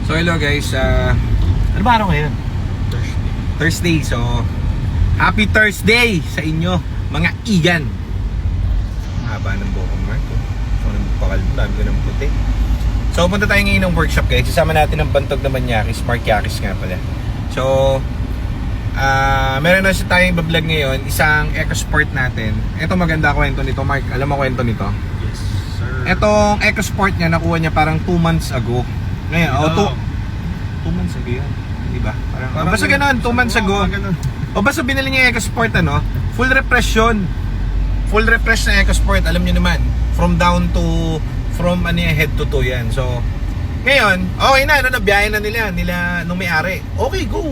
So hello guys, ano ba araw ngayon? Thursday. So happy Thursday sa inyo mga igan. Ang haba ng buhok ko, Marco. So nagpakalbo, dami ko ng puti. So punta tayo ngayon ng workshop guys. Isama natin ang bantog na Manyakis, Mark Yakis nga pala. So meron na siya tayong bablog ngayon, isang EcoSport natin. Ito maganda kwento nito, Mark. Alam mo kwento nito? Yes, sir. Etong EcoSport niya, nakuha niya parang 2 months ago. Ngayon, 2 months ago yan. Diba? Parang basta gano'n, 2 months ago. O basta binili niya yung EcoSport, ano? Full refresh yun. Full refresh na EcoSport, alam niyo naman. From head to toe yan. So, ngayon, okay na, nabiyahe na nila nung may-ari. Okay, go.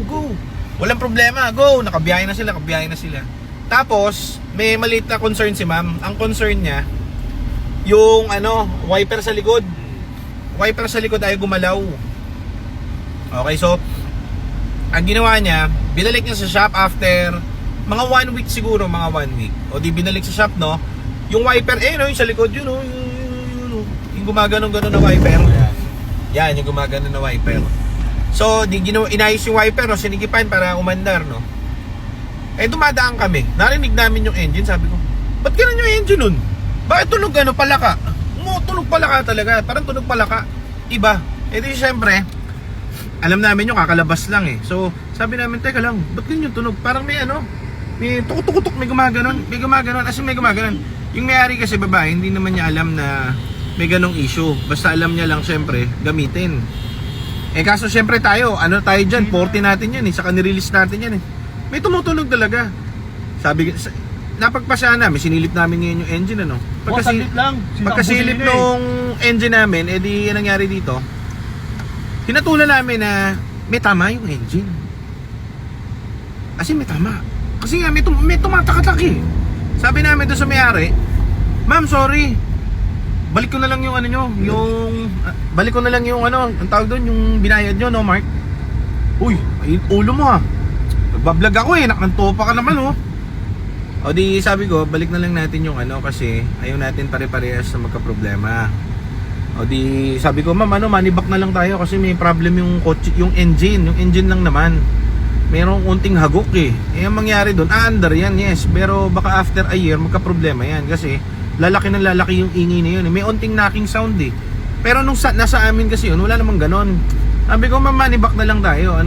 Walang problema, go. Nakabiyahe na sila. Tapos, may maliit na concern si ma'am. Ang concern niya, yung wiper sa likod. Wiper sa likod ay gumalaw. Okay, so ang ginawa niya, binalik niya sa shop after mga 1 week siguro, mga 1 week. O di binalik sa shop, no? Yung wiper, yung sa likod, yun, yung gumaganon-ganon na wiper. Yan, yung gumaganon na wiper. So, inayos yung wiper, no? Sinigipan para umandar, no? Dumadaan kami. Narinig namin yung engine, sabi ko, ba't ganun yung engine nun? Bakit tunog palaka? Tunog palaka talaga, parang tunog palaka. Iba. Di syempre, alam namin yung kakalabas lang eh. So, sabi namin, teka lang, ba't ganyan yung tunog? Parang may may tukok-tukok, may gumaganon. As in may gumaganon. Yung may-ari kasi babae, hindi naman niya alam na may ganong issue. Basta alam niya lang syempre, gamitin. Kaso syempre tayo dyan, 40 natin yan eh. Saka nirelease natin yan eh. May tumutunog talaga. Sabi, napagpasya namin, sinilip namin ngayon yung engine Pagkasilip nung engine namin, di yan nangyari dito. Hinatulan namin na may tama yung engine. Kasi may tama. Kasi nga may tumatatak eh. Sabi namin doon sa may-ari, ma'am, sorry. Balik ko na lang yung balik ko na lang yung ang tawag doon, yung binayad nyo, no, Mark? Uy, ay ulo mo ha. Nagbablog ako eh, nakantopa ka naman oh. O di sabi ko, balik na lang natin yung kasi ayaw natin pare-parehas na magka-problema. O di sabi ko, ma'am, money back na lang tayo kasi may problem yung kotse, yung engine lang naman. Mayroong unting hagok eh. Ang mangyari doon, under yan, yes. Pero baka after a year, magka-problema yan kasi lalaki yung ingay na yun. May unting knocking sound eh. Pero nung nasa amin kasi yun, wala namang ganon. Sabi ko, ma'am, money back na lang tayo.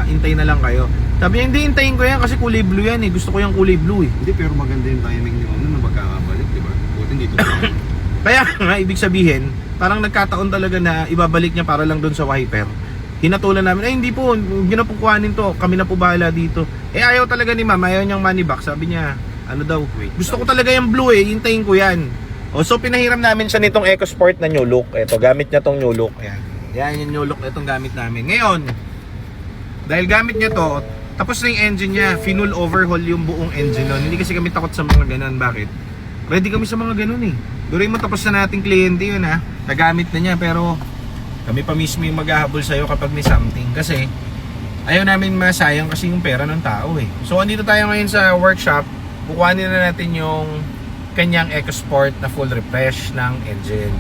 Intay na lang kayo. Sabi niya, hindi, intayin ko yan kasi kulay blue yan eh. Gusto ko yung kulay blue eh. Hindi, pero maganda yung timing niyo na magkakabalik, di ba? Buti dito. Kaya nga, ibig sabihin, parang nagkataon talaga na ibabalik niya para lang doon sa wiper. Hinatulan namin, hindi po, hindi na po kuhanin to, kami na po bahala dito. Ayaw talaga ni ma'am, ayaw niyang money back. Sabi niya, gusto ko talaga yung blue eh, hintayin ko yan. So pinahiram namin siya nitong EcoSport na new look. Ito, gamit niya tong new look. Yan yung new look na itong gamit namin. Ngayon, dahil gamit niya to, tapos na yung engine niya, full overhaul yung buong engine nun. Hindi kasi kami takot sa mga ganun. Bakit? Ready kami sa mga ganun eh. During mo tapos na nating kliyente yun ha. Nagamit na niya pero kami pa mismo yung maghahabol sa'yo kapag may something. Kasi ayaw namin masayang kasi yung pera ng tao eh. So andito tayo ngayon sa workshop. Kukuhanin na natin yung kanyang EcoSport na full refresh ng engine.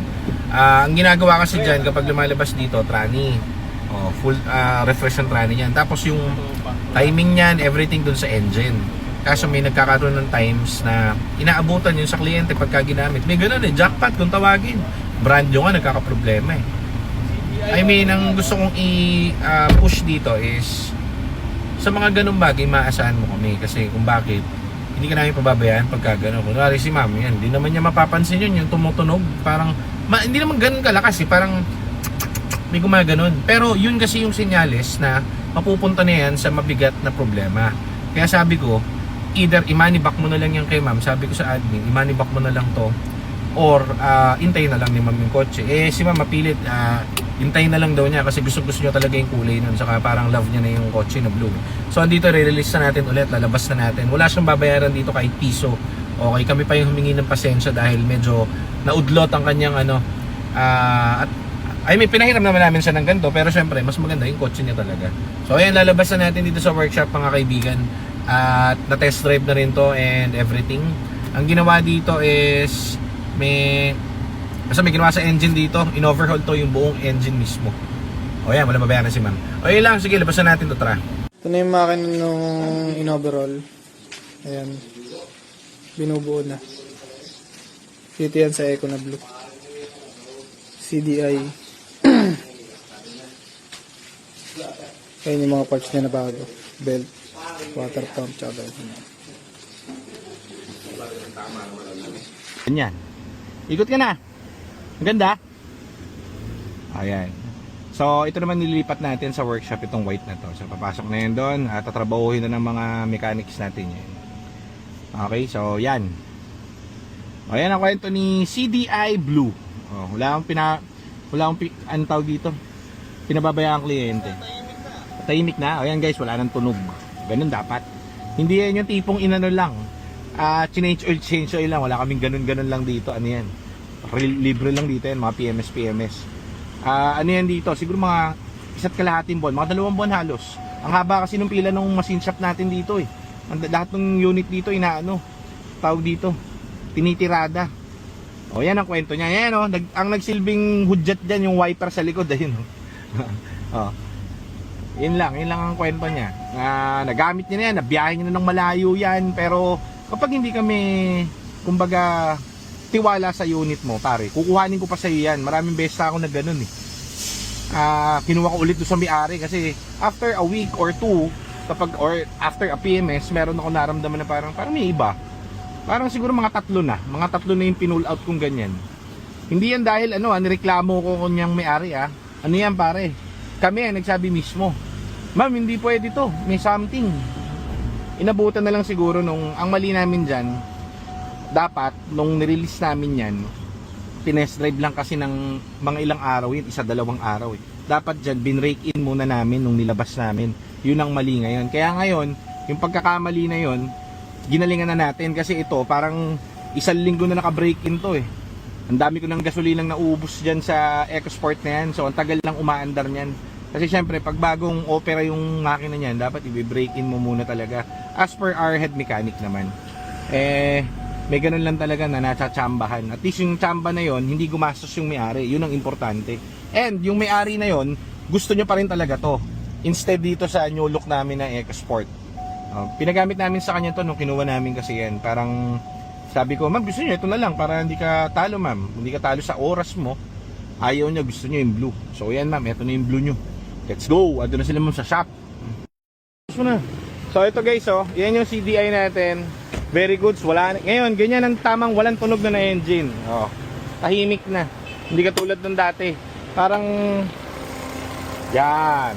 Ang ginagawa kasi dyan kapag lumalabas dito, tranny. Full refresh ng tranny yan. Tapos yung timing niyan, everything dun sa engine. Kaso may nagkakaroon ng times na inaabutan yun sa kliyente pagka ginamit. May ganun eh, jackpot kung tawagin. Brand nyo nga nagkakaproblema eh. I mean, ang gusto kong i-push dito is sa mga ganung bagay, maasahan mo kami. Kasi kung bakit, hindi ka namin pababayaan pagka gano'n. Kunwari si ma'am, yan, hindi naman niya mapapansin yun, yung tumutunog. Parang, hindi naman ganun kalakas eh. Parang may gumaganon. Pero yun kasi yung senyales na mapupunta na yan sa mabigat na problema. Kaya sabi ko, either i-money back mo na lang yan kay ma'am. Sabi ko sa admin, i-money back mo na lang to. Or intayin na lang ni ma'am yung kotse. Si ma'am mapilit, intayin na lang daw niya kasi gusto niya talaga yung kulay nun. Saka parang love niya na yung kotse na blue. So andito, re-release na natin ulit, lalabas na natin. Wala siyang babayaran dito kahit piso. Okay, kami pa yung humingi ng pasensya dahil medyo naudlot ang kanyang may pinahiram namin siya ng ganito. Pero syempre, mas maganda yung kotse niya talaga. So ayan, lalabas na natin dito sa workshop mga kaibigan. At na-test drive na rin to and everything. Ang ginawa dito is may ginawa sa engine dito. In-overhaul to yung buong engine mismo. O yan, wala babayaran si ma'am. O yun lang, sige, labasan natin to, tara. Ito na yung makina nung in-overall. Ayan. Binubuo na. Dito yan sa Eco na blue. CDI. Ayan yung mga parts niya na bago. Belt, water pump, tsaka belt. Ganyan. Ikot ka na. Ang ganda. Ayan. So, ito naman nililipat natin sa workshop itong white na to. So, papasok na yun doon at tatrabahuhin na ng mga mechanics natin yan. Okay, so yan. O, yan ang kwento ni CDI Blue. O, wala akong ano tawag dito? Pinababayaan ang kliyente. Tahimik na. O yan guys, wala nang tunog. Ganun dapat. Hindi yan yung tipong inano lang. Change oil lang. Wala kaming ganun lang dito. Ano yan? Libre lang dito yan, mga PMS. Ano yan dito? Siguro mga 1.5 buwan, mga 2 buwan halos. Ang haba kasi nung pila nung machine shop natin dito eh. Lahat ng unit dito tawag dito, tinitirada. O yan ang kwento niya. Yan o, ang nagsilbing hudyat dyan yung wiper sa likod, ayun o. O. Yun lang ang kwento niya. Nagamit niya na yan, nabiyahe niya na ng malayo yan. Pero kapag hindi kami, kumbaga, tiwala sa unit mo, pare, kukuhanin ko pa sa iyo yan. Maraming beses ako na ganun eh. Kinuha ko ulit doon sa may-ari kasi after a week or two, or after a PMS, meron ako naramdaman na parang may iba. Parang siguro mga tatlo na yung pinull out kong ganyan. Hindi yan dahil nireklamo ko kunyang may-ari Ano yan pare? Kami nagsabi mismo, ma'am, hindi pwede to, may something. Inabutan na lang siguro nung ang mali namin dyan. Dapat, nung nirelease namin yan, tinest drive lang kasi ng mga ilang araw yun, 1-2 araw eh. Dapat dyan, binrake in muna namin nung nilabas namin. Yun ang mali ngayon. Kaya ngayon, yung pagkakamali na yun, ginalingan na natin kasi ito, parang 1 linggo na naka-break in to eh. Ang dami ko ng gasolinang naubos dyan sa EcoSport na yan. So, ang tagal lang umaandar niyan. Kasi syempre, pag bagong opera yung makina niyan, dapat i-break in mo muna talaga. As per our head mechanic naman. May ganun lang talaga na natsatsambahan. At least yung tsamba na yon, hindi gumastos yung may-ari. Yun ang importante. And yung may-ari na yon, gusto nyo pa rin talaga to. Instead dito sa new look namin na EcoSport. Pinagamit namin sa kanya to nung kinuha namin kasi yan. Parang sabi ko, ma'am, gusto nyo ito na lang para hindi ka talo, ma'am. Hindi ka talo sa oras mo. Ayaw niya, gusto nyo yung blue. So yan, ma'am, ito na yung blue nyo. Let's go! Ado na sila ma'am sa shop. So ito guys, yan yung CDI natin. Very good. Ngayon, ganyan ang tamang walang tunog na engine. Tahimik na. Hindi katulad ng dati. Parang yan.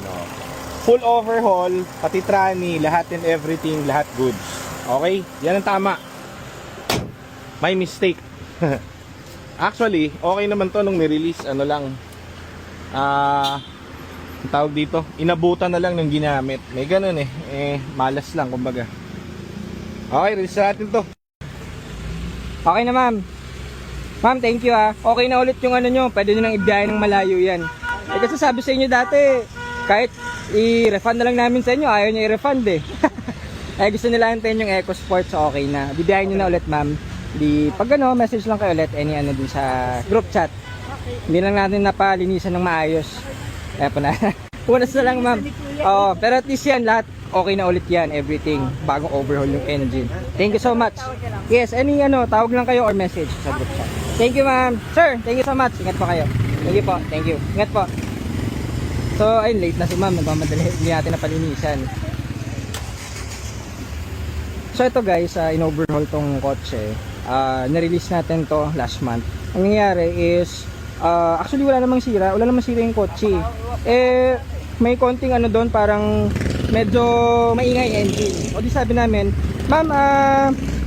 Full overhaul, pati trani, lahat and everything, lahat goods. Okay? Yan ang tama. May mistake. Actually, okay naman to nung nirelease. Ang tawag dito, inabutan na lang ng ginamit. May ganun malas lang kumbaga. Okay, release natin to. Okay na ma'am. Ma'am, thank you Okay na ulit yung nyo. Pwede nyo nang ibiyahe ng malayo yan. Kasi sabi sa inyo dati, kahit i-refund na lang namin sa inyo, ayaw nyo i-refund gusto nila antayin yung EcoSport, so okay na. Bibiyahin nyo na ulit ma'am. Pag message lang kayo ulit, din sa group chat. Hindi lang natin napalinisan ng maayos. Kaya po na. Punas na lang ma'am. Pero at least yan, lahat okay na ulit yan, everything. Bagong overhaul yung engine. Thank you so much. Yes, tawag lang kayo or message sa group chat. Thank you ma'am. Sir, thank you so much. Ingat po kayo. Thank you po. Thank you. Ingat po. So, ayun, late na si ma'am. Nagmamadali. Hindi natin napalinisan. So, ito guys, in-overhaul tong kotse. Na-release natin to last month. Ang nangyayari is, actually wala namang sira yung kotse. May konting doon, parang medyo maingay engine. O di sabi namin, ma'am,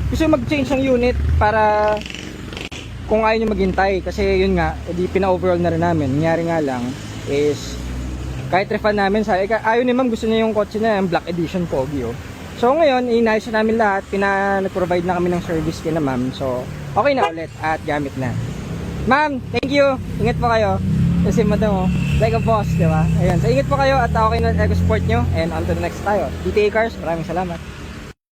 gusto mag-change ng unit para kung ayaw nyo maghintay. Kasi yun nga, di pina-overhaul na rin namin. Nangyari nga lang is, kahit refund namin, ayaw ni ma'am, gusto niya yung kotse na yung Black Edition Pogi. So ngayon, inayos na namin lahat. Nag-provide na kami ng service kina ma'am. So, okay na ulit at gamit na. Ma'am, thank you. Ingat po kayo. Kasi madam like a boss, di ba? Ayan. So, ingat po kayo at okay na EcoSport nyo. And on to the next tayo. DTA Cars, maraming salamat.